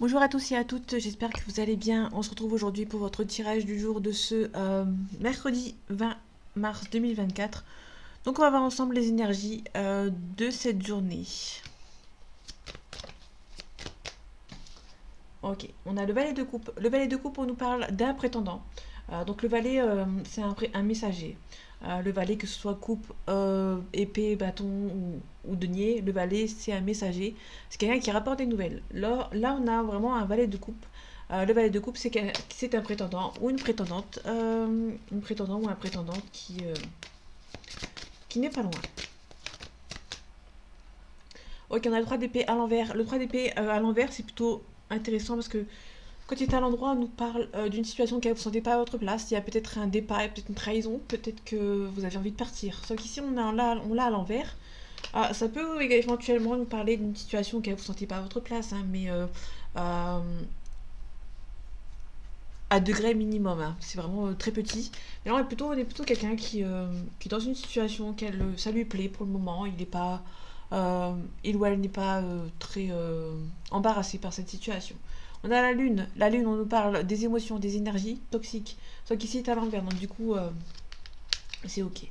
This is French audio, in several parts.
Bonjour à tous et à toutes, j'espère que vous allez bien. On se retrouve aujourd'hui pour votre tirage du jour de ce mercredi 20 mars 2024. Donc on va voir ensemble les énergies de cette journée. Ok, on a le valet de coupe. Le valet de coupe, on nous parle d'un prétendant. Donc le valet, c'est un messager. Le valet, que ce soit coupe, épée, bâton ou denier, le valet, c'est un messager. C'est quelqu'un qui rapporte des nouvelles. Là, on a vraiment un valet de coupe. Le valet de coupe, c'est un prétendant ou une prétendant ou un prétendant qui n'est pas loin. Ok, on a le 3 d'épée à l'envers. Le 3 d'épée à l'envers, c'est plutôt intéressant parce que quand il est à l'endroit, on nous parle d'une situation que vous ne sentez pas à votre place. Il y a peut-être un départ, peut-être une trahison, peut-être que vous avez envie de partir. Sauf qu'ici, on l'a à l'envers. Ah, ça peut éventuellement nous parler d'une situation que vous ne sentez pas à votre place, hein, mais euh, à degré minimum, hein. C'est vraiment très petit. Mais là, on est plutôt quelqu'un qui est dans une situation ça lui plaît pour le moment. Il n'est pas, il ou elle n'est pas très embarrassé par cette situation. On a la lune. La lune, on nous parle des émotions, des énergies toxiques. Sauf qu'ici, c'est à l'envers, donc du coup, c'est ok.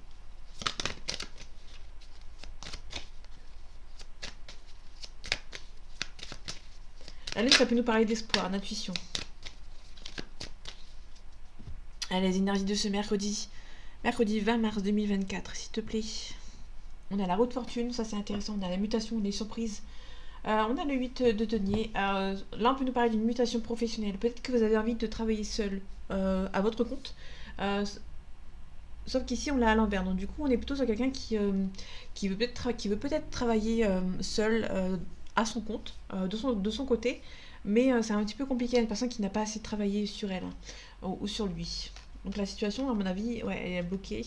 La lune, ça peut nous parler d'espoir, d'intuition. Allez, les énergies de ce mercredi 20 mars 2024, s'il te plaît. On a la route fortune, ça c'est intéressant. On a la mutation, les surprises. On a le 8 de denier. Là, on peut nous parler d'une mutation professionnelle. Peut-être que vous avez envie de travailler seul à votre compte. Euh, Sauf qu'ici, on l'a à l'envers. Donc, du coup, on est plutôt sur quelqu'un qui veut peut-être travailler seul à son compte, de son côté. Mais c'est un petit peu compliqué. Une personne qui n'a pas assez travaillé sur elle, hein, ou sur lui. Donc, la situation, à mon avis, ouais, elle est bloquée.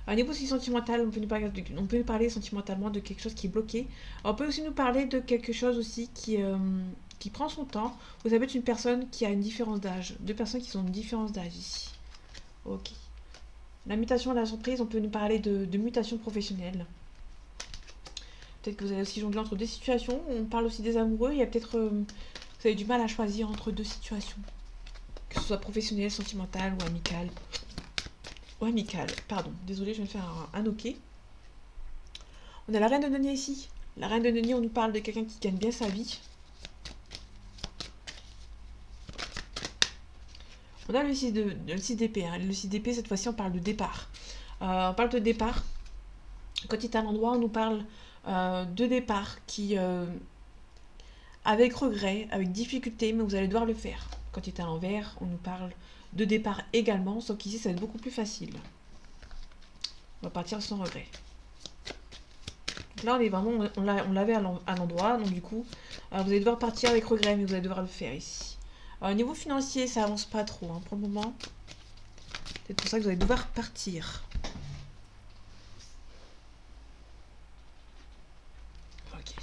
À un niveau aussi sentimental, on peut nous parler sentimentalement de quelque chose qui est bloqué. On peut aussi nous parler de quelque chose aussi qui prend son temps. Vous avez une personne qui a une différence d'âge. Deux personnes qui ont une différence d'âge ici. Ok. La mutation à la surprise, on peut nous parler de mutation professionnelle. Peut-être que vous allez aussi jongler entre deux situations. On parle aussi des amoureux. Il y a peut-être vous avez du mal à choisir entre deux situations. Que ce soit professionnelle, sentimentale ou amicale. Ou amicale, pardon. Désolée, je vais me faire un ok. On a la reine de denier ici. La reine de denier, on nous parle de quelqu'un qui gagne bien sa vie. On a le 6 d'épée. Hein. Le 6 d'épée, cette fois-ci, on parle de départ. On parle de départ. Quand il est à l'endroit, on nous parle de départ avec regret, avec difficulté, mais vous allez devoir le faire. Quand il est à l'envers, on nous parle de départ également, sauf qu'ici, ça va être beaucoup plus facile. On va partir sans regret. Donc là, on est vraiment, on l'avait à l'endroit, donc du coup, vous allez devoir partir avec regret, mais vous allez devoir le faire ici. Au niveau financier, ça avance pas trop hein, pour le moment. C'est pour ça que vous allez devoir partir. Ok.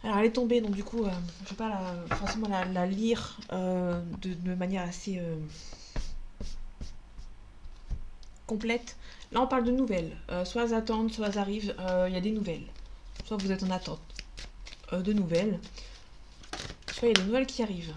Alors elle est tombée, donc du coup, je vais pas forcément la lire de manière assez complète. Là, on parle de nouvelles. Soit elles attendent, soit elles arrivent, il y a des nouvelles. Soit vous êtes en attente de nouvelles, soit il y a des nouvelles qui arrivent.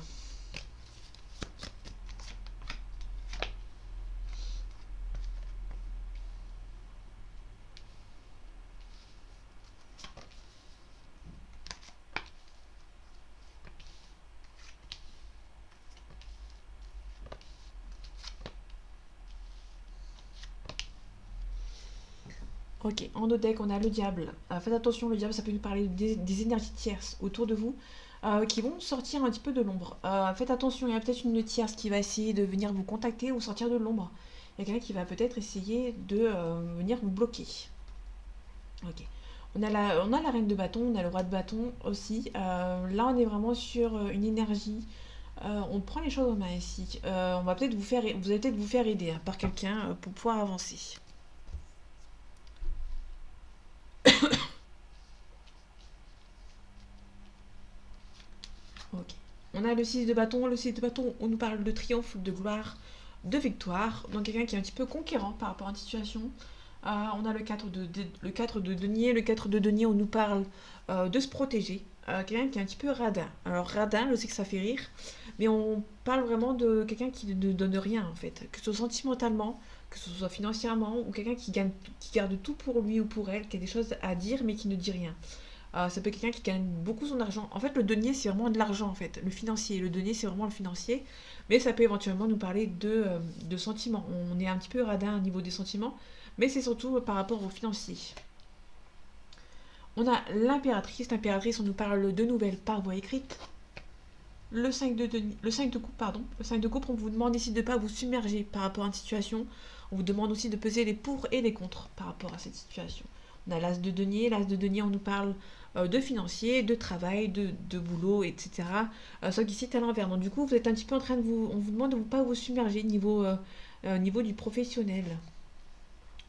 Ok, en dos deck, on a le diable. Faites attention, le diable, ça peut nous parler des énergies tierces autour de vous qui vont sortir un petit peu de l'ombre. Faites attention, il y a peut-être une tierce qui va essayer de venir vous contacter ou sortir de l'ombre. Il y a quelqu'un qui va peut-être essayer de venir vous bloquer. Ok. On a la reine de bâton, on a le roi de bâton aussi. Là, on est vraiment sur une énergie. On prend les choses en main ici. Vous allez peut-être vous faire aider hein, par quelqu'un pour pouvoir avancer. Ok. On a le 6 de bâton. Le 6 de bâton, on nous parle de triomphe, de gloire, de victoire. Donc quelqu'un qui est un petit peu conquérant par rapport à une situation. On a le 4 de denier. Le 4 de denier, on nous parle de se protéger. Quelqu'un qui est un petit peu radin. Alors radin, je sais que ça fait rire, mais on parle vraiment de quelqu'un qui ne donne rien en fait, que ce soit sentimentalement, que ce soit financièrement, ou quelqu'un qui garde tout pour lui ou pour elle, qui a des choses à dire mais qui ne dit rien. Ça peut être quelqu'un qui gagne beaucoup son argent. En fait, le denier, c'est vraiment de l'argent, en fait. Le financier. Le denier, c'est vraiment le financier. Mais ça peut éventuellement nous parler de sentiments. On est un petit peu radin au niveau des sentiments. Mais c'est surtout par rapport au financier. On a l'impératrice. L'impératrice, on nous parle de nouvelles par voie écrite. Le 5 de coupe, pardon. Le 5 de coupe, on vous demande ici de ne pas vous submerger par rapport à une situation. On vous demande aussi de peser les pour et les contre par rapport à cette situation. On a l'as de denier. L'as de denier, on nous parle de financier, de travail, de boulot, etc. Sauf qu'ici, c'est à l'envers. Donc du coup, vous êtes un petit peu en train de vous... On vous demande de ne pas vous submerger niveau du professionnel.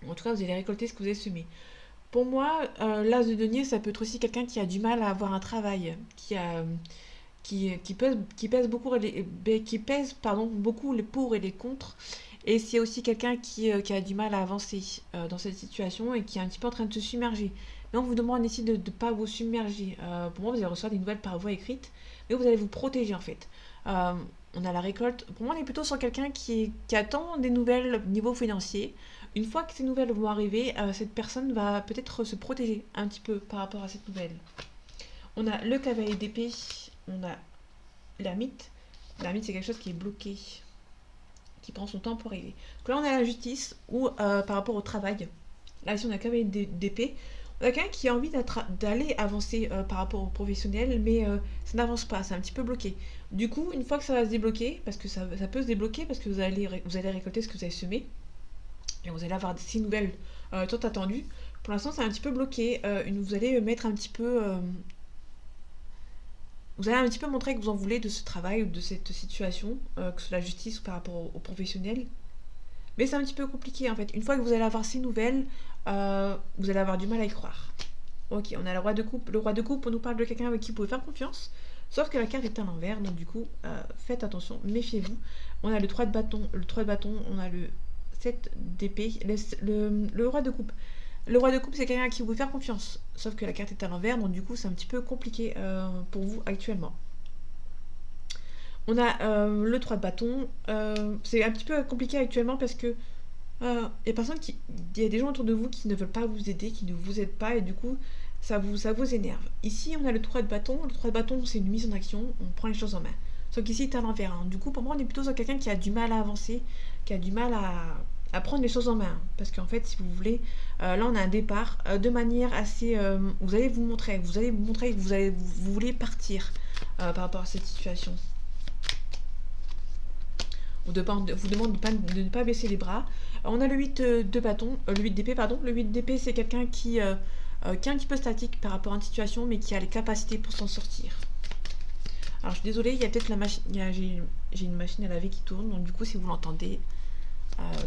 En tout cas, vous allez récolter ce que vous avez semé. Pour moi, l'as de denier, ça peut être aussi quelqu'un qui a du mal à avoir un travail, qui pèse beaucoup les pour et les contre. Et c'est aussi quelqu'un qui a du mal à avancer dans cette situation et qui est un petit peu en train de se submerger. Mais on vous demande ici de ne pas vous submerger. Pour moi, vous allez recevoir des nouvelles par voie écrite, mais vous allez vous protéger en fait. Euh, on a la récolte. Pour moi, on est plutôt sur quelqu'un qui attend des nouvelles au niveau financier. Une fois que ces nouvelles vont arriver, cette personne va peut-être se protéger un petit peu par rapport à cette nouvelle. On a le cavalier d'épée, on a l'ermite. L'ermite, c'est quelque chose qui est bloqué, qui prend son temps pour arriver. Donc là, on a la justice ou par rapport au travail. Là, ici, on a le cavalier d'épée. On a quelqu'un qui a envie d'aller avancer par rapport au professionnel, mais ça n'avance pas, c'est un petit peu bloqué. Du coup, une fois que ça va se débloquer, parce que ça peut se débloquer, parce que vous allez récolter ce que vous avez semé, et vous allez avoir ces nouvelles tant attendues. Pour l'instant, c'est un petit peu bloqué. Vous allez mettre un petit peu vous allez un petit peu montrer que vous en voulez de ce travail ou de cette situation, que ce soit la justice ou par rapport aux professionnels. Mais c'est un petit peu compliqué en fait. Une fois que vous allez avoir ces nouvelles, vous allez avoir du mal à y croire. Ok, on a le roi de coupe. Le roi de coupe, on nous parle de quelqu'un avec qui vous pouvez faire confiance. Sauf que la carte est à l'envers, donc du coup, faites attention, méfiez-vous. On a le 3 de bâton. Le 3 de bâton, on a le 7 d'épée. Le roi de coupe. Le roi de coupe, c'est quelqu'un à qui vous pouvez faire confiance. Sauf que la carte est à l'envers, donc du coup, c'est un petit peu compliqué pour vous actuellement. On a le 3 de bâton. C'est un petit peu compliqué actuellement parce que il y a des gens autour de vous qui ne veulent pas vous aider, qui ne vous aident pas, et du coup, ça vous énerve. Ici, on a le 3 de bâton. Le 3 de bâton, c'est une mise en action. On prend les choses en main. Sauf qu'ici, c'est à l'envers. Hein. Du coup, pour moi, on est plutôt sur quelqu'un qui a du mal à avancer, qui a du mal à prendre les choses en main. Parce qu'en fait, si vous voulez, là, on a un départ de manière assez... vous allez vous montrer que vous voulez partir par rapport à cette situation. On vous demande de ne pas baisser les bras. On a le 8 de bâton, le 8 d'épée, pardon. Le 8 d'épée, c'est quelqu'un qui est un petit peu statique par rapport à une situation, mais qui a les capacités pour s'en sortir. Alors, je suis désolée, il y a peut-être la machine. J'ai une machine à laver qui tourne, donc du coup, si vous l'entendez,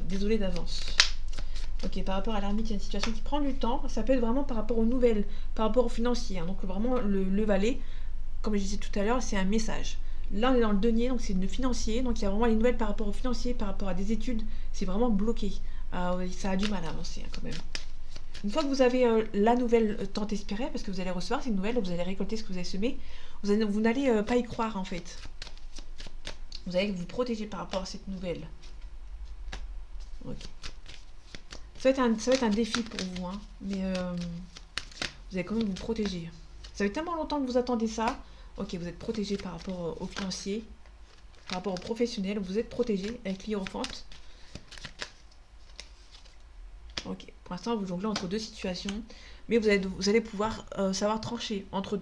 désolée d'avance. Ok, par rapport à l'ermite, il y a une situation qui prend du temps. Ça peut être vraiment par rapport aux nouvelles, par rapport aux financiers. Hein. Donc, vraiment, le valet, comme je disais tout à l'heure, c'est un message. Là, on est dans le denier, donc c'est le financier. Donc, il y a vraiment les nouvelles par rapport aux financiers, par rapport à des études. C'est vraiment bloqué. Ça a du mal à avancer, hein, quand même. Une fois que vous avez la nouvelle tant espérée, parce que vous allez recevoir ces nouvelles, vous allez récolter ce que vous avez semé, vous n'allez pas y croire, en fait. Vous allez vous protéger par rapport à cette nouvelle. Ok. Ça va être un défi pour vous, hein, mais vous allez quand même vous protéger. Ça fait tellement longtemps que vous attendez ça. Ok, vous êtes protégé par rapport aux financiers, par rapport aux professionnels, vous êtes protégé avec l'hiérophante. Ok, pour l'instant vous jonglez entre deux situations, mais vous allez pouvoir savoir trancher entre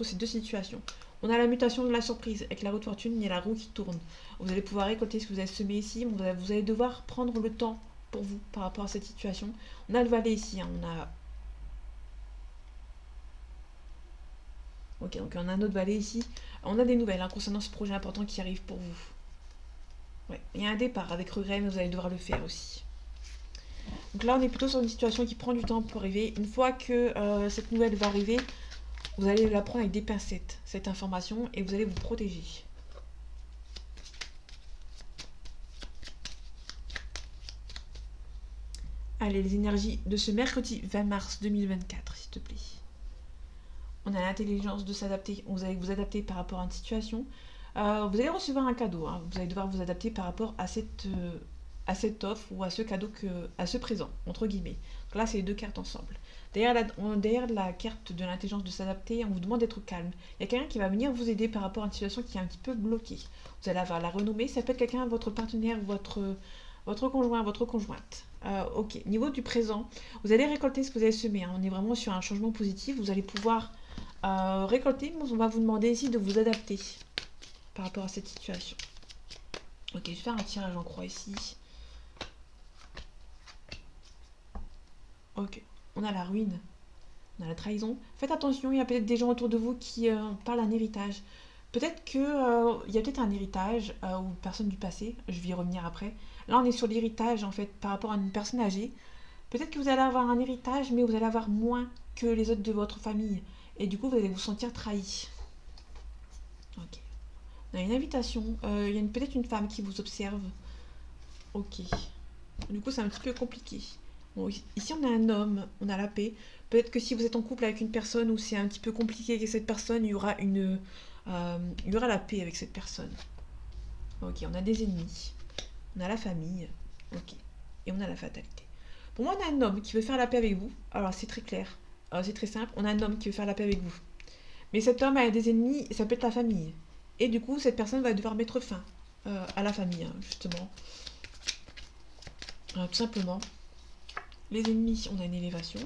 ces deux situations. On a la mutation de la surprise, avec la roue de fortune, il y a la roue qui tourne. Vous allez pouvoir récolter ce que vous avez semé ici, vous allez devoir prendre le temps pour vous par rapport à cette situation. On a le valet ici, hein, Ok, donc on a un autre valet ici. On a des nouvelles hein, concernant ce projet important qui arrive pour vous. Ouais, il y a un départ avec regret, mais vous allez devoir le faire aussi. Donc là, on est plutôt sur une situation qui prend du temps pour arriver. Une fois que cette nouvelle va arriver, vous allez la prendre avec des pincettes, cette information, et vous allez vous protéger. Allez, les énergies de ce mercredi 20 mars 2024, s'il te plaît. On a l'intelligence de s'adapter. Vous allez vous adapter par rapport à une situation. Vous allez recevoir un cadeau. Hein. Vous allez devoir vous adapter par rapport à cette offre ou à ce cadeau, à ce présent, entre guillemets. Donc là, c'est les deux cartes ensemble. Derrière la carte de l'intelligence de s'adapter, on vous demande d'être calme. Il y a quelqu'un qui va venir vous aider par rapport à une situation qui est un petit peu bloquée. Vous allez avoir la renommée. Ça peut être quelqu'un, votre partenaire, votre conjoint, votre conjointe. Ok, niveau du présent, vous allez récolter ce que vous avez semé. Hein. On est vraiment sur un changement positif. Vous allez pouvoir récolter, mais on va vous demander ici de vous adapter par rapport à cette situation. Ok, je vais faire un tirage en croix ici. Ok, on a la ruine, on a la trahison. Faites attention, il y a peut-être des gens autour de vous qui parlent d'un héritage. Peut-être que il y a peut-être un héritage ou une personne du passé, je vais y revenir après. Là, on est sur l'héritage en fait par rapport à une personne âgée. Peut-être que vous allez avoir un héritage, mais vous allez avoir moins que les autres de votre famille. Et du coup, vous allez vous sentir trahi. Ok. On a une invitation. Il y a peut-être une femme qui vous observe. Ok. Du coup, c'est un petit peu compliqué. Bon, ici, on a un homme, on a la paix. Peut-être que si vous êtes en couple avec une personne où c'est un petit peu compliqué avec cette personne, il y aura la paix avec cette personne. Ok, on a des ennemis. On a la famille. Ok. Et on a la fatalité. Pour moi, on a un homme qui veut faire la paix avec vous. Alors, c'est très clair. C'est très simple. On a un homme qui veut faire la paix avec vous. Mais cet homme a des ennemis, ça peut être la famille. Et du coup, cette personne va devoir mettre fin à la famille, hein, justement. Tout simplement. Les ennemis, on a une élévation.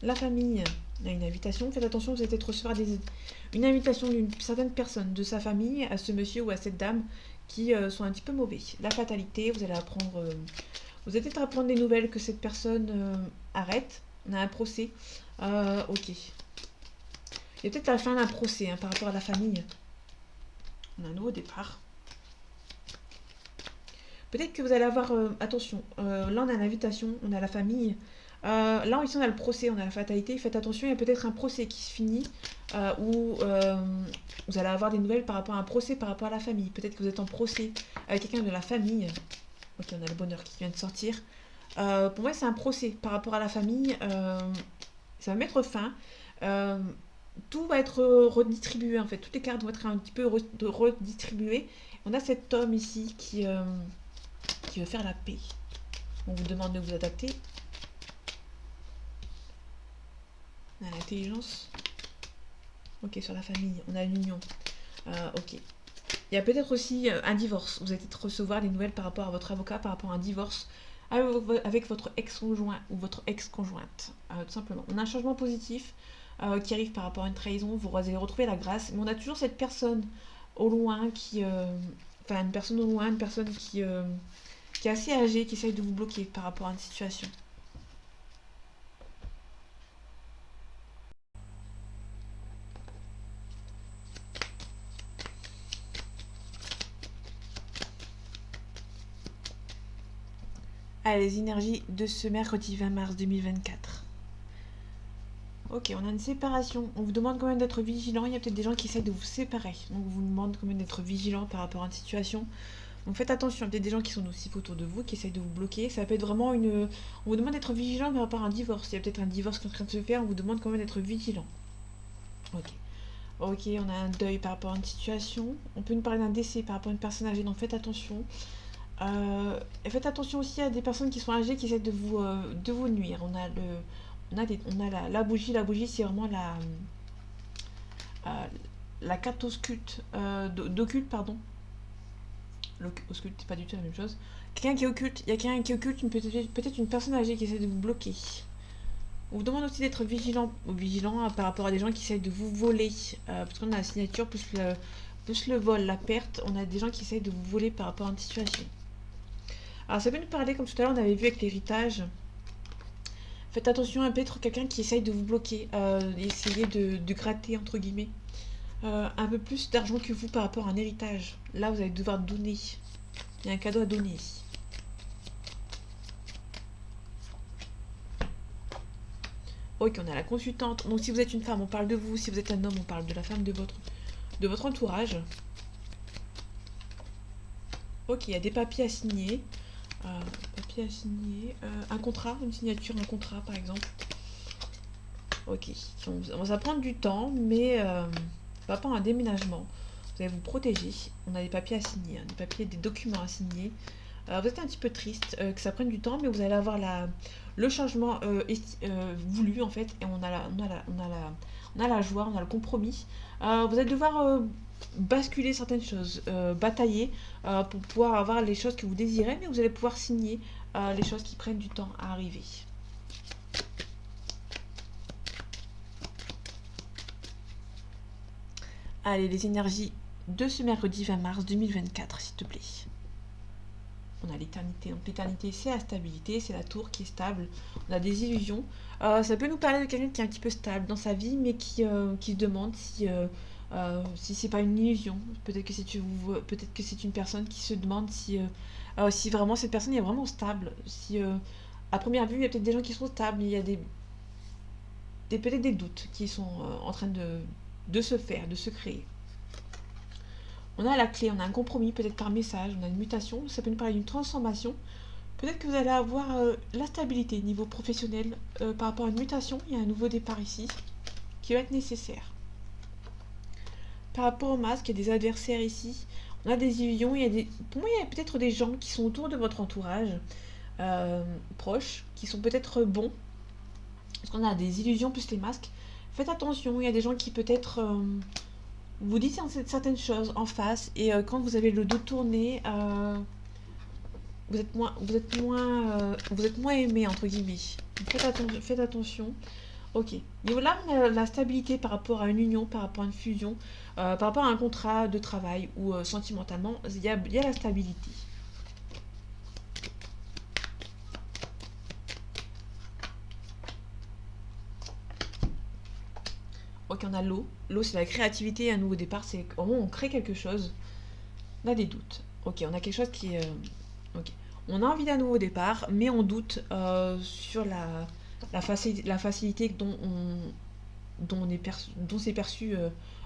La famille, on a une invitation. Faites attention, vous allez peut-être recevoir une invitation d'une certaine personne de sa famille à ce monsieur ou à cette dame qui sont un petit peu mauvais. La fatalité, vous allez apprendre... vous allez peut-être apprendre des nouvelles que cette personne arrête. On a un procès. Ok. Il y a peut-être la fin d'un procès hein, par rapport à la famille. On a un nouveau départ. Peut-être que vous allez avoir... attention, là on a l'invitation, on a la famille. Là ici on a le procès, on a la fatalité. Faites attention, il y a peut-être un procès qui se finit où vous allez avoir des nouvelles par rapport à un procès, par rapport à la famille. Peut-être que vous êtes en procès avec quelqu'un de la famille. Ok, on a le bonheur qui vient de sortir. Pour moi c'est un procès par rapport à la famille. Ça va mettre fin. Tout va être redistribué en fait. Toutes les cartes vont être un petit peu redistribuées. On a cet homme ici qui veut faire la paix. On vous demande de vous adapter. On a l'intelligence. Ok, sur la famille, on a l'union. Ok. Il y a peut-être aussi un divorce. Vous allez peut-être recevoir des nouvelles par rapport à votre avocat, par rapport à un divorce avec votre ex-conjoint ou votre ex-conjointe. Tout simplement. On a un changement positif qui arrive par rapport à une trahison. Vous allez retrouver la grâce. Mais on a toujours cette personne au loin qui... Enfin, une personne au loin, une personne qui est assez âgée, qui essaye de vous bloquer par rapport à une situation. Allez, les énergies de ce mercredi 20 mars 2024. Ok, on a une séparation. On vous demande quand même d'être vigilant. Il y a peut-être des gens qui essaient de vous séparer. Donc, on vous demande quand même d'être vigilant par rapport à une situation. Donc, faites attention. Il y a peut-être des gens qui sont nocifs autour de vous, qui essayent de vous bloquer. Ça peut être vraiment une... On vous demande d'être vigilant par rapport à un divorce. Il y a peut-être un divorce qui est en train de se faire. On vous demande quand même d'être vigilant. Ok. Ok, on a un deuil par rapport à une situation. On peut nous parler d'un décès par rapport à une personne âgée. Donc, faites attention. Et faites attention aussi à des personnes qui sont âgées qui essaient de vous nuire. On a la bougie. La bougie, c'est vraiment la carte occulte, d'occulte, pardon. Occulte, c'est pas du tout la même chose. Quelqu'un qui est occulte, il y a quelqu'un qui est occulte, peut-être une personne âgée qui essaie de vous bloquer. On vous demande aussi d'être vigilant par rapport à des gens qui essaient de vous voler. Parce qu'on a la signature, plus le vol, la perte, on a des gens qui essayent de vous voler par rapport à une situation. Alors ça peut nous parler, comme tout à l'heure, on avait vu avec l'héritage. Faites attention à peut-être quelqu'un qui essaye de vous bloquer, essayer de gratter, entre guillemets, un peu plus d'argent que vous par rapport à un héritage. Là, vous allez devoir donner. Il y a un cadeau à donner ici. Ok, on a la consultante. Donc si vous êtes une femme, on parle de vous. Si vous êtes un homme, on parle de la femme de votre entourage. Ok, il y a des papiers à signer. papier à signer. Un contrat, une signature, un contrat par exemple. Ok, ça va prendre du temps, mais ça va pas un déménagement. Vous allez vous protéger. On a des papiers à signer, hein, des papiers, des documents à signer. Vous êtes un petit peu triste que ça prenne du temps, mais vous allez avoir le changement voulu en fait, et on a la joie, on a le compromis. Vous allez devoir basculer certaines choses, batailler pour pouvoir avoir les choses que vous désirez, mais vous allez pouvoir signer les choses qui prennent du temps à arriver. Allez, les énergies de ce mercredi 20 mars 2024, s'il te plaît. On a l'éternité. Donc l'éternité, c'est la stabilité, c'est la tour qui est stable. On a des illusions. Ça peut nous parler de quelqu'un qui est un petit peu stable dans sa vie, mais qui se demande si c'est pas une illusion. Peut-être que c'est une personne qui se demande si vraiment cette personne est vraiment stable. Si à première vue, il y a peut-être des gens qui sont stables, mais il y a peut-être des doutes qui sont en train de se faire, de se créer. On a la clé, on a un compromis, peut-être par message, on a une mutation, ça peut nous parler d'une transformation. Peut-être que vous allez avoir la stabilité niveau professionnel par rapport à une mutation, il y a un nouveau départ ici qui va être nécessaire. Par rapport au masque, il y a des adversaires ici, on a des illusions, pour moi il y a peut-être des gens qui sont autour de votre entourage, proches, qui sont peut-être bons, parce qu'on a des illusions plus les masques. Faites attention, il y a des gens qui peut-être... vous dites certaines choses en face et quand vous avez le dos tourné, vous êtes moins aimé entre guillemets. Faites attention. Ok. Niveau là, on a la stabilité par rapport à une union, par rapport à une fusion, par rapport à un contrat de travail ou sentimentalement, il y a la stabilité. Ok, on a l'eau. L'eau, c'est la créativité, un nouveau départ. C'est au moment où on crée quelque chose, on a des doutes. Ok, on a quelque chose qui est... ok. On a envie d'un nouveau départ, mais on doute sur la facilité dont c'est perçu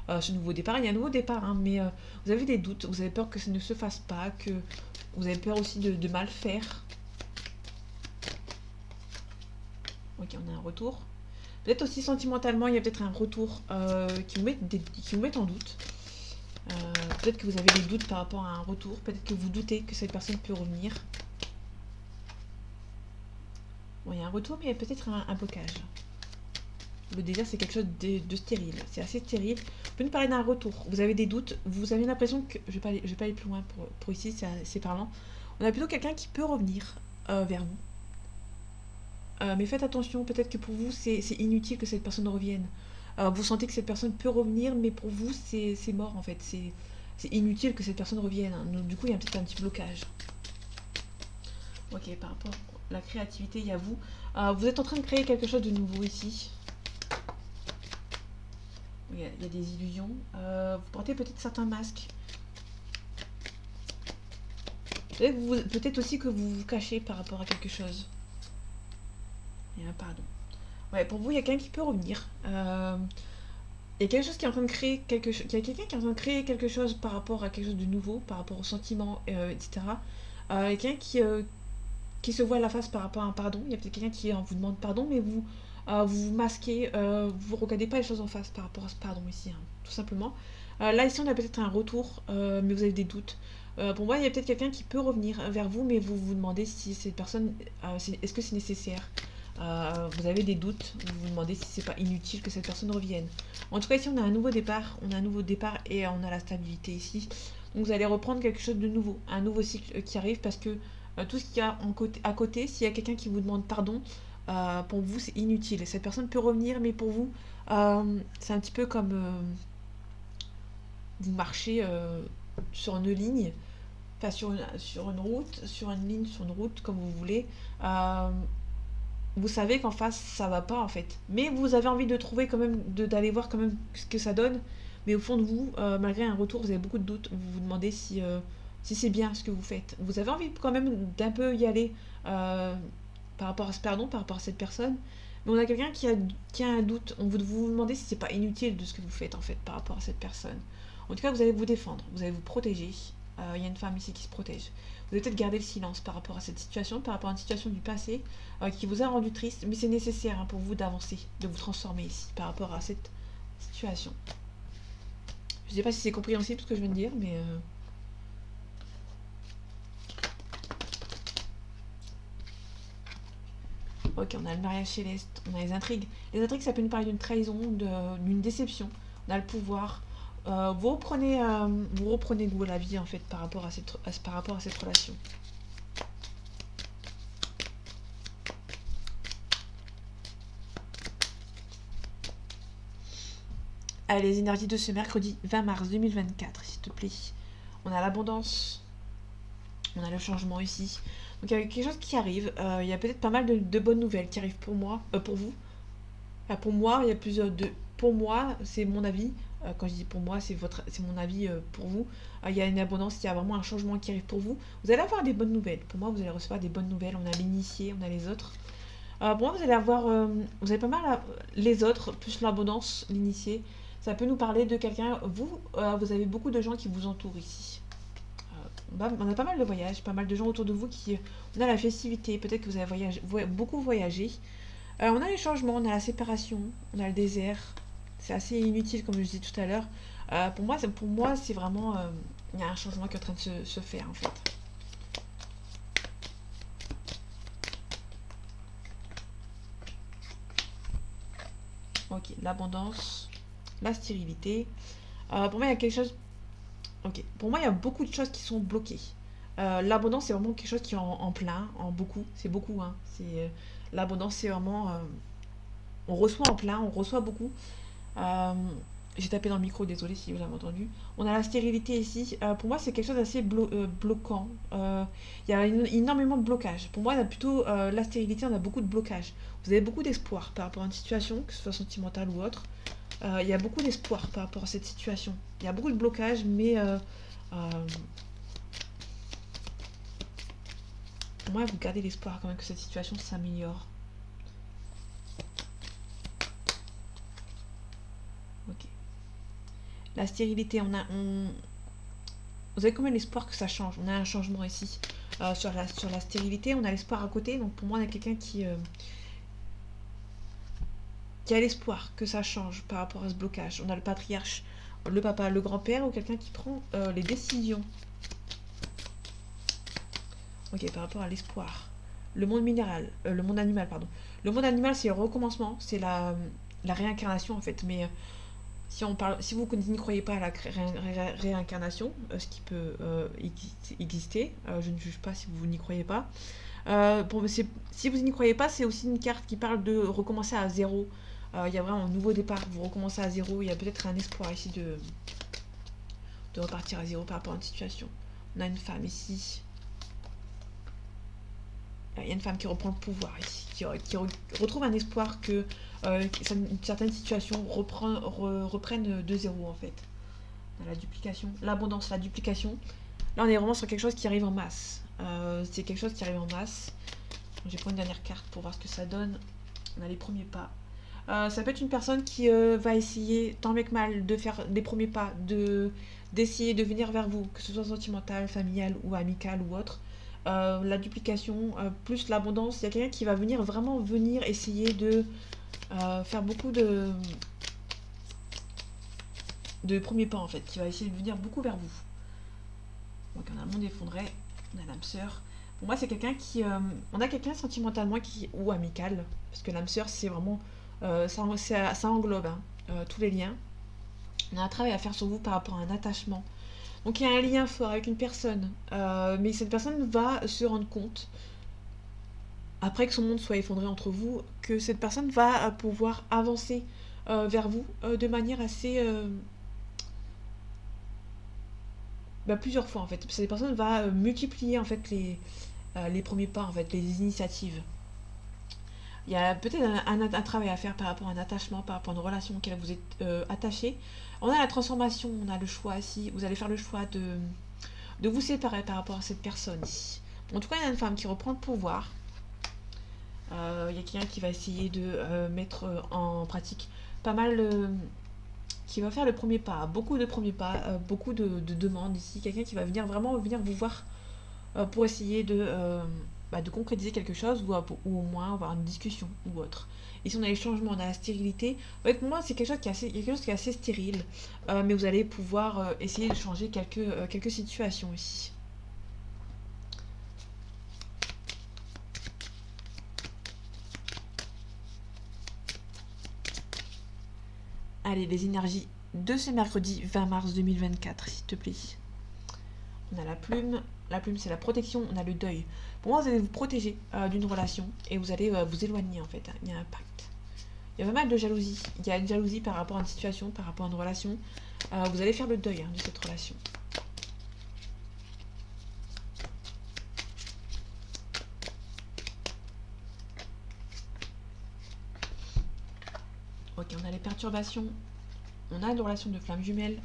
ce nouveau départ. Il y a un nouveau départ, hein, mais vous avez des doutes, vous avez peur que ça ne se fasse pas, que vous avez peur aussi de mal faire. Ok, on a un retour. Peut-être aussi sentimentalement, il y a peut-être un retour qui vous met en doute. Peut-être que vous avez des doutes par rapport à un retour. Peut-être que vous doutez que cette personne peut revenir. Bon, il y a un retour, mais il y a peut-être un blocage. Le désir, c'est quelque chose de stérile. C'est assez stérile. Vous pouvez nous parler d'un retour. Vous avez des doutes. Vous avez l'impression que... Je vais pas aller plus loin pour ici, c'est assez parlant. On a plutôt quelqu'un qui peut revenir vers vous. Mais faites attention, peut-être que pour vous, c'est inutile que cette personne revienne. Vous sentez que cette personne peut revenir, mais pour vous, c'est mort en fait. C'est inutile que cette personne revienne. Hein. Donc, du coup, il y a peut-être un petit blocage. Ok, par rapport à la créativité, il y a vous. Vous êtes en train de créer quelque chose de nouveau ici. Il y a des illusions. Vous portez peut-être certains masques. Peut-être aussi que vous vous cachez par rapport à quelque chose. Il y a un pardon. Ouais, pour vous, il y a quelqu'un qui peut revenir. Il y a quelque chose qui est en train de créer quelque chose. Il y a quelqu'un qui est en train de créer quelque chose par rapport à quelque chose de nouveau, par rapport aux sentiments, etc. Il y a quelqu'un qui se voit à la face par rapport à un pardon. Il y a peut-être quelqu'un qui vous demande pardon, mais vous vous masquez, vous ne regardez pas les choses en face par rapport à ce pardon ici, hein, tout simplement. Là, ici, on a peut-être un retour, mais vous avez des doutes. Pour moi, il y a peut-être quelqu'un qui peut revenir vers vous, mais vous vous demandez si cette personne, est-ce que c'est nécessaire. Vous avez des doutes, vous vous demandez si c'est pas inutile que cette personne revienne. En tout cas, ici, on a un nouveau départ, et on a la stabilité ici. Donc, vous allez reprendre quelque chose de nouveau, un nouveau cycle qui arrive parce que tout ce qu'il y a à côté, s'il y a quelqu'un qui vous demande pardon, pour vous, c'est inutile. Cette personne peut revenir, mais pour vous, c'est un petit peu comme vous marchez sur une ligne, enfin sur une route, sur une route, comme vous voulez. Vous savez qu'en face, ça va pas en fait. Mais vous avez envie de trouver quand même, d'aller voir quand même ce que ça donne. Mais au fond de vous, malgré un retour, vous avez beaucoup de doutes. Vous vous demandez si c'est bien ce que vous faites. Vous avez envie quand même d'un peu y aller par rapport à ce pardon, par rapport à cette personne. Mais on a quelqu'un qui a un doute. Vous vous demandez si c'est pas inutile de ce que vous faites en fait par rapport à cette personne. En tout cas, vous allez vous défendre, vous allez vous protéger. Il y a une femme ici qui se protège. Vous avez peut-être gardé le silence par rapport à cette situation, par rapport à une situation du passé qui vous a rendu triste, mais c'est nécessaire pour vous d'avancer, de vous transformer ici par rapport à cette situation. Je ne sais pas si c'est compréhensible ce que je viens de dire, mais... Ok, on a le mariage céleste, on a les intrigues. Les intrigues, ça peut nous parler d'une trahison, d'une déception. On a le pouvoir. Vous reprenez goût à la vie en fait par rapport à cette relation. Allez, les énergies de ce mercredi 20 mars 2024, s'il te plaît. On a l'abondance, on a le changement ici. Donc il y a quelque chose qui arrive. Il y a peut-être pas mal de bonnes nouvelles qui arrivent pour moi, pour vous. Pour moi, il y a plusieurs de. Pour moi, c'est mon avis. Quand je dis pour moi, c'est mon avis pour vous. Il y a une abondance, il y a vraiment un changement qui arrive pour vous. Vous allez avoir des bonnes nouvelles. Pour moi, vous allez recevoir des bonnes nouvelles. On a l'initié, on a les autres. Pour moi, vous allez avoir, vous avez pas mal les autres plus l'abondance, l'initié. Ça peut nous parler de quelqu'un. Vous avez beaucoup de gens qui vous entourent ici. On a pas mal de voyages, pas mal de gens autour de vous qui. On a la festivité. Peut-être que vous avez beaucoup voyagé. On a les changements, on a la séparation, on a le désert. C'est assez inutile comme je disais tout à l'heure. Pour moi, c'est vraiment... Il y a un changement qui est en train de se faire en fait. Ok, l'abondance, la stérilité. Pour moi, il y a quelque chose... Ok, pour moi, il y a beaucoup de choses qui sont bloquées. L'abondance, c'est vraiment quelque chose qui est en plein, en beaucoup. C'est beaucoup, hein. L'abondance, c'est vraiment... on reçoit en plein, on reçoit beaucoup. Euh, j'ai tapé dans le micro, désolé si vous l'avez entendu. On a la stérilité ici. Pour moi, c'est quelque chose d'assez bloquant. Il y a énormément de blocages. Pour moi, on a plutôt la stérilité, on a beaucoup de blocages. Vous avez beaucoup d'espoir par rapport à une situation, que ce soit sentimentale ou autre. Il y a beaucoup d'espoir par rapport à cette situation. Il y a beaucoup de blocages, mais pour moi, vous gardez l'espoir quand même que cette situation s'améliore. Ok. La stérilité, vous avez quand même l'espoir que ça change. On a un changement ici. Sur la stérilité, on a l'espoir à côté. Donc pour moi, on a quelqu'un qui a l'espoir que ça change par rapport à ce blocage. On a le patriarche, le papa, le grand-père ou quelqu'un qui prend les décisions. Ok, par rapport à l'espoir. Le monde minéral, le monde animal, pardon. Le monde animal, c'est le recommencement, c'est la réincarnation en fait. Mais si vous n'y croyez pas à la réincarnation, ce qui peut exister, je ne juge pas si vous n'y croyez pas. Si vous n'y croyez pas, c'est aussi une carte qui parle de recommencer à zéro. Il y a vraiment un nouveau départ, vous recommencez à zéro. Il y a peut-être un espoir ici de repartir à zéro par rapport à une situation. On a une femme ici. Il y a une femme qui reprend le pouvoir ici, qui retrouve un espoir que certaines situations reprennent de zéro en fait. On a la duplication, l'abondance, la duplication. Là, on est vraiment sur quelque chose qui arrive en masse. C'est quelque chose qui arrive en masse. Je vais prendre une dernière carte pour voir ce que ça donne. On a les premiers pas. Ça peut être une personne qui va essayer, tant bien que mal, de faire les premiers pas, d'essayer de venir vers vous, que ce soit sentimental, familial ou amical ou autre. La duplication, plus l'abondance, il y a quelqu'un qui va vraiment venir essayer de faire beaucoup de premiers pas en fait, qui va essayer de venir beaucoup vers vous. Donc on a le monde effondré, on a l'âme sœur. Pour moi, c'est quelqu'un qui... on a quelqu'un sentimentalement ou amical, parce que l'âme sœur, c'est vraiment... ça englobe tous les liens. On a un travail à faire sur vous par rapport à un attachement. Donc il y a un lien fort avec une personne, mais cette personne va se rendre compte, après que son monde soit effondré entre vous, que cette personne va pouvoir avancer vers vous de manière assez... plusieurs fois en fait. Cette personne va multiplier en fait les premiers pas, en fait, les initiatives. Il y a peut-être un travail à faire par rapport à un attachement, par rapport à une relation auquel vous êtes attaché. On a la transformation, on a le choix ici. Vous allez faire le choix de vous séparer par rapport à cette personne ici. En tout cas, il y a une femme qui reprend le pouvoir. Il y a quelqu'un qui va essayer de mettre en pratique pas mal... qui va faire le premier pas, beaucoup de premiers pas, beaucoup de demandes ici, quelqu'un qui va vraiment venir vous voir pour essayer de concrétiser quelque chose ou au moins avoir une discussion ou autre. Ici on a les changements, on a la stérilité. En fait, pour moi c'est quelque chose qui est assez stérile, mais vous allez pouvoir essayer de changer quelques situations ici. Allez, les énergies de ce mercredi 20 mars 2024, s'il te plaît. On a la plume. La plume, c'est la protection. On a le deuil. Pour moi, vous allez vous protéger d'une relation et vous allez vous éloigner, en fait. Il y a un pacte. Il y a pas mal de jalousie. Il y a une jalousie par rapport à une situation, par rapport à une relation. Vous allez faire le deuil de cette relation. Ok, on a les perturbations. On a une relation de flamme jumelle.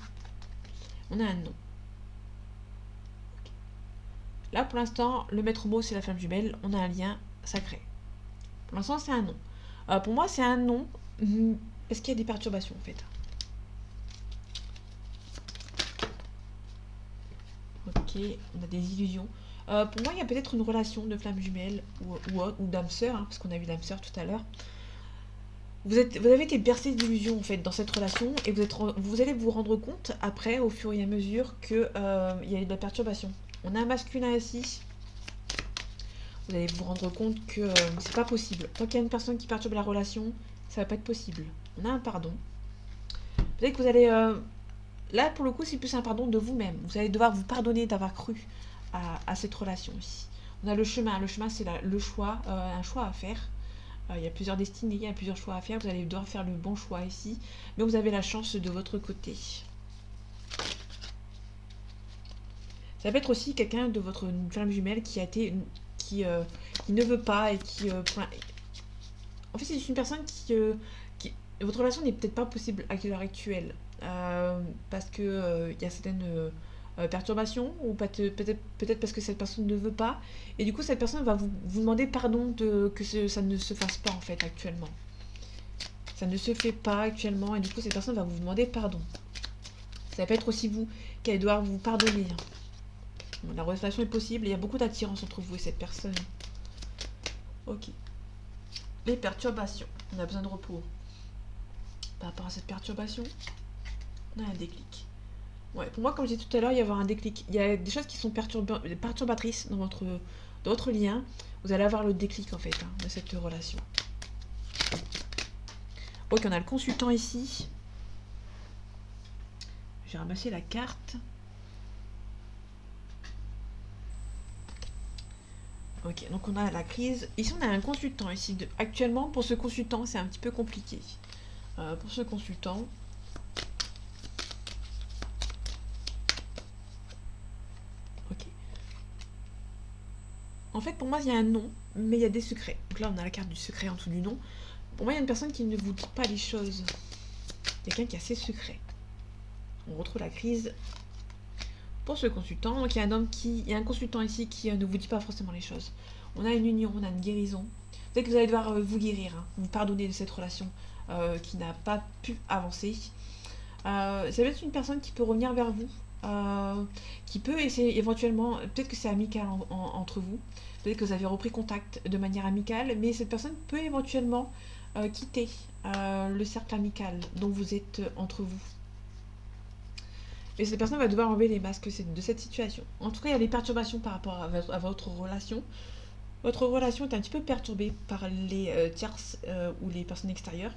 On a un non. Là, pour l'instant, le maître mot, c'est la flamme jumelle. On a un lien sacré. Pour l'instant, c'est un non. Pour moi, c'est un non, parce qu'il y a des perturbations, en fait. Ok, on a des illusions. Pour moi, il y a peut-être une relation de flamme jumelle ou d'âme sœur, parce qu'on a vu l'âme sœur tout à l'heure. Vous avez été bercé d'illusions, en fait, dans cette relation, et vous allez vous rendre compte, après, au fur et à mesure, qu'il y a eu de la perturbation. On a un masculin ici. Vous allez vous rendre compte que c'est pas possible. Tant qu'il y a une personne qui perturbe la relation, ça va pas être possible. On a un pardon. Peut-être que vous allez... là, pour le coup, c'est plus un pardon de vous-même. Vous allez devoir vous pardonner d'avoir cru à cette relation ici. On a le chemin. Le chemin, c'est le choix, un choix à faire. Il y a plusieurs destinées, il y a plusieurs choix à faire. Vous allez devoir faire le bon choix ici. Mais vous avez la chance de votre côté. Ça peut être aussi quelqu'un de votre flamme jumelle qui a été... qui ne veut pas et qui... en fait, c'est une personne qui... Votre relation n'est peut-être pas possible à l'heure actuelle. Parce que il y a certaines perturbations, ou peut-être parce que cette personne ne veut pas. Et du coup, cette personne va vous demander pardon ça ne se fasse pas, en fait, actuellement. Ça ne se fait pas actuellement, et du coup, cette personne va vous demander pardon. Ça peut être aussi vous qui allez devoir vous pardonner. Bon, la relation est possible, et il y a beaucoup d'attirance entre vous et cette personne. Ok. Les perturbations. On a besoin de repos. Par rapport à cette perturbation, on a un déclic. Ouais, pour moi, comme je disais tout à l'heure, il y a avoir un déclic. Il y a des choses qui sont perturbatrices dans votre lien. Vous allez avoir le déclic, en fait, de cette relation. Ok, on a le consultant ici. J'ai ramassé la carte. Ok, donc on a la crise. Ici, on a un consultant ici. Actuellement, pour ce consultant, c'est un petit peu compliqué. Pour ce consultant... Ok. En fait, pour moi, il y a un non, mais il y a des secrets. Donc là, on a la carte du secret en dessous du non. Pour moi, il y a une personne qui ne vous dit pas les choses. Quelqu'un qui a ses secrets. On retrouve la crise pour ce consultant. Donc il y a un consultant ici qui ne vous dit pas forcément les choses. On a une union, on a une guérison. Peut-être que vous allez devoir vous guérir, vous pardonner de cette relation qui n'a pas pu avancer. Ça peut être une personne qui peut revenir vers vous, qui peut essayer éventuellement, peut-être que c'est amical entre vous, peut-être que vous avez repris contact de manière amicale, mais cette personne peut éventuellement quitter le cercle amical dont vous êtes entre vous. Et cette personne va devoir enlever les masques de cette situation. En tout cas, il y a des perturbations par rapport à votre relation. Votre relation est un petit peu perturbée par les tierces ou les personnes extérieures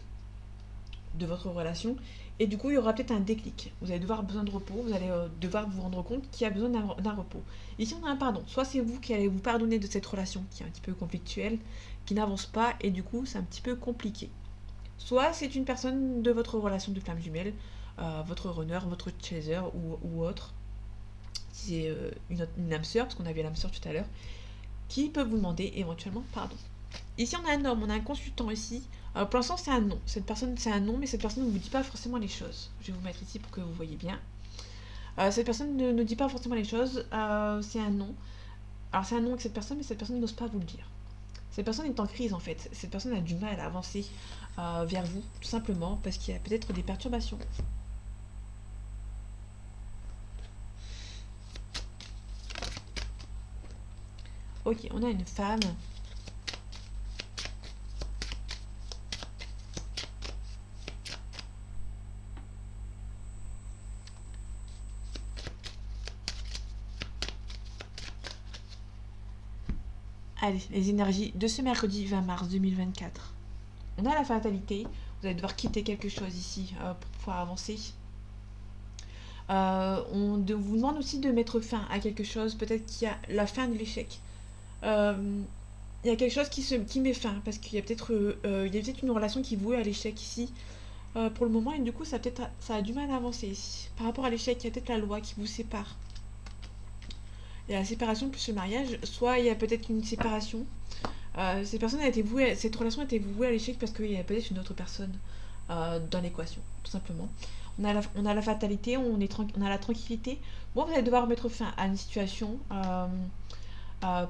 de votre relation. Et du coup, il y aura peut-être un déclic. Vous allez devoir besoin de repos. Vous allez devoir vous rendre compte qu'il y a besoin d'un repos. Ici, on a un pardon. Soit c'est vous qui allez vous pardonner de cette relation qui est un petit peu conflictuelle, qui n'avance pas, et du coup, c'est un petit peu compliqué. Soit c'est une personne de votre relation de flamme jumelle, votre runner, votre chaser ou autre. Si c'est une âme sœur, parce qu'on avait l'âme sœur tout à l'heure, qui peut vous demander éventuellement pardon. Ici, on a un homme, on a un consultant ici. Pour l'instant, c'est un non. Cette personne, c'est un non, mais cette personne ne vous dit pas forcément les choses. Je vais vous mettre ici pour que vous voyez bien. Cette personne ne dit pas forcément les choses. C'est un non. Alors, c'est un non avec cette personne, mais cette personne n'ose pas vous le dire. Cette personne est en crise, en fait. Cette personne a du mal à avancer vers vous, tout simplement, parce qu'il y a peut-être des perturbations. Ok, on a une femme. Allez, les énergies de ce mercredi 20 mars 2024. On a la fatalité. Vous allez devoir quitter quelque chose ici pour pouvoir avancer. Vous demande aussi de mettre fin à quelque chose. Peut-être qu'il y a la fin de l'échec. Il y a quelque chose qui met fin. Parce qu'il y a peut-être une relation qui vouait à l'échec ici. Pour le moment. Et du coup, ça a du mal à avancer ici. Par rapport à l'échec, il y a peut-être la loi qui vous sépare. Il y a la séparation plus le mariage. Soit il y a peut-être une séparation. Cette relation a été vouée à l'échec parce qu'il y a peut-être une autre personne dans l'équation, tout simplement. On a la fatalité, on a la tranquillité. Bon, vous allez devoir mettre fin à une situation par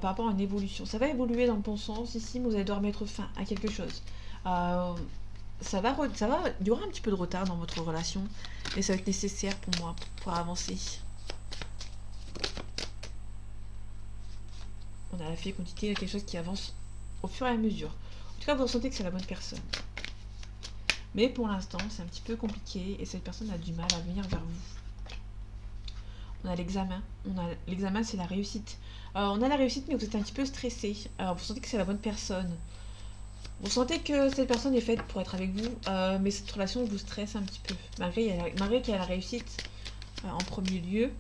rapport à une évolution. Ça va évoluer dans le bon sens ici, mais vous allez devoir mettre fin à quelque chose. Il y aura un petit peu de retard dans votre relation, mais ça va être nécessaire pour moi pour avancer. On a la fée quantité, il y a quelque chose qui avance au fur et à mesure. En tout cas, vous ressentez que c'est la bonne personne. Mais pour l'instant, c'est un petit peu compliqué et cette personne a du mal à venir vers vous. On a l'examen. L'examen, c'est la réussite. On a la réussite, mais vous êtes un petit peu stressé. Vous sentez que c'est la bonne personne. Vous sentez que cette personne est faite pour être avec vous, mais cette relation vous stresse un petit peu. Malgré qu'il y a la réussite en premier lieu.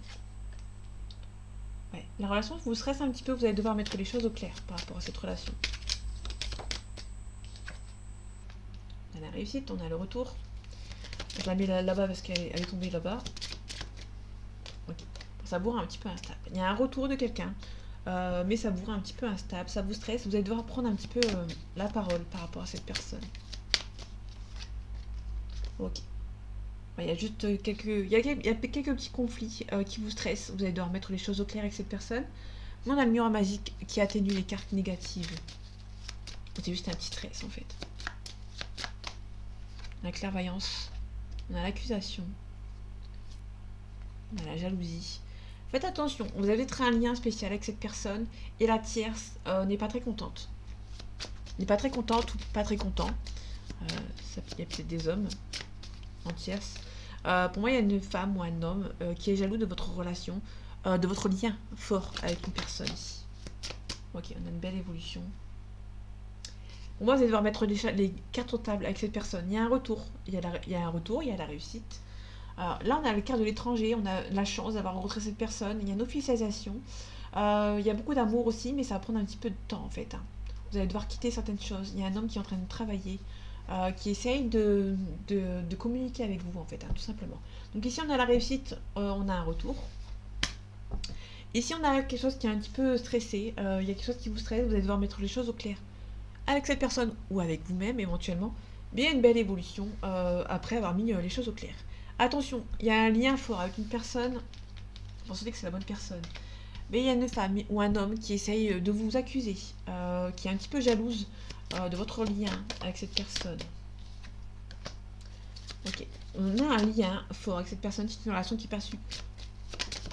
Ouais, la relation vous stresse un petit peu, vous allez devoir mettre les choses au clair par rapport à cette relation. On a la réussite, on a le retour. Je la mets là-bas parce qu'elle est tombée là-bas. Ok. Ça bourre un petit peu instable. Il y a un retour de quelqu'un, mais ça bourre un petit peu instable, ça vous stresse. Vous allez devoir prendre un petit peu la parole par rapport à cette personne. Ok. Il y a juste quelques petits conflits qui vous stressent. Vous allez devoir mettre les choses au clair avec cette personne. On a le miroir magique qui atténue les cartes négatives. C'est juste un petit stress en fait. On a la clairvoyance. On a l'accusation. On a la jalousie. Faites attention, vous avez peut-être un lien spécial avec cette personne et la tierce n'est pas très contente. N'est pas très contente ou pas très content. Il y a peut-être des hommes en tierce. Pour moi, il y a une femme ou un homme qui est jaloux de votre relation, de votre lien fort avec une personne ici. Ok, on a une belle évolution. Pour moi, vous allez devoir mettre les cartes au table avec cette personne. Il y a un retour. Il y a un retour, il y a la réussite. Là, on a le carte de l'étranger, on a la chance d'avoir rencontré cette personne. Il y a une officialisation. Il y a beaucoup d'amour aussi, mais ça va prendre un petit peu de temps en fait. Vous allez devoir quitter certaines choses. Il y a un homme qui est en train de travailler. Qui essaye de communiquer avec vous en fait, tout simplement. Donc ici on a la réussite, on a un retour. Ici on a quelque chose qui est un petit peu stressé, il y a quelque chose qui vous stresse, vous allez devoir mettre les choses au clair avec cette personne ou avec vous-même éventuellement, mais il y a une belle évolution après avoir mis les choses au clair. Attention, il y a un lien fort avec une personne, vous sentez que c'est la bonne personne, mais il y a une femme ou un homme qui essaye de vous accuser, qui est un petit peu jalouse de votre lien avec cette personne. Ok, on a un lien fort avec cette personne, c'est une relation qui est perçue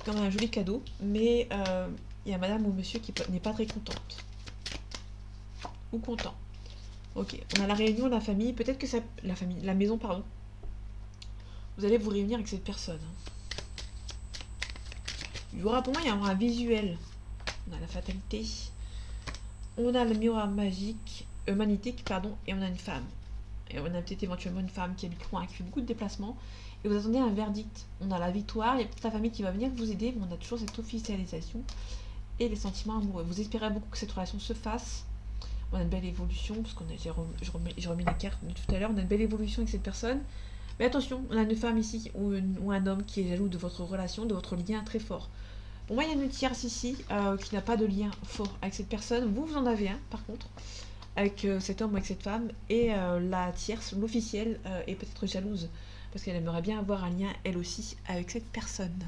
comme un joli cadeau, mais il y a madame ou monsieur qui n'est pas très contente. Ou content. Ok, on a la réunion de la famille, peut-être que ça... La maison, pardon. Vous allez vous réunir avec cette personne. Il y aura, pour moi, il y aura un visuel. On a la fatalité. On a le miroir magnétique, pardon, et on a une femme. Et on a peut-être éventuellement une femme qui habite loin, qui fait beaucoup de déplacements. Et vous attendez un verdict. On a la victoire, il y a peut-être la famille qui va venir vous aider, mais on a toujours cette officialisation. Et les sentiments amoureux. Vous espérez beaucoup que cette relation se fasse. On a une belle évolution, parce qu'on a j'ai remis les cartes de tout à l'heure, on a une belle évolution avec cette personne. Mais attention, on a une femme ici, ou un homme qui est jaloux de votre relation, de votre lien très fort. Pour moi, il y a une tierce ici qui n'a pas de lien fort avec cette personne. Vous en avez un, par contre, avec cet homme ou avec cette femme. Et la tierce, l'officielle, est peut-être jalouse, parce qu'elle aimerait bien avoir un lien, elle aussi, avec cette personne.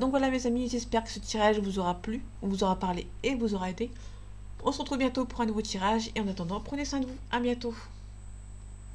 Donc voilà mes amis, j'espère que ce tirage vous aura plu, vous aura parlé et vous aura aidé. On se retrouve bientôt pour un nouveau tirage et en attendant, prenez soin de vous. À bientôt.